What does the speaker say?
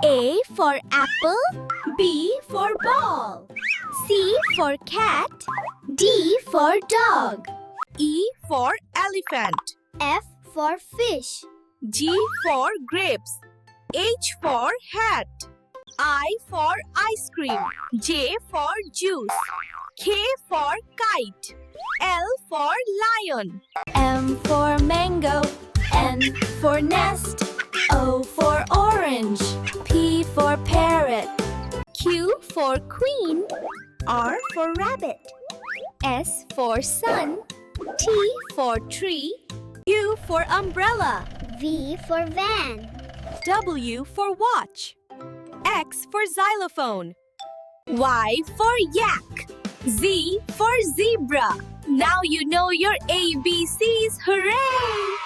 A for apple, B for ball, C for cat, D for dog, E for elephant. F for fish, G for grapes. H for hat. I for ice cream. J for juice. K for kite. L for lion. M for mango, N for nest, O for orange, P for parrot, Q for queen, R for rabbit, S for sun, T for tree, U for umbrella, V for van, W for watch. X for xylophone. Y for yak. Z for zebra. Now you know your ABCs. Hooray!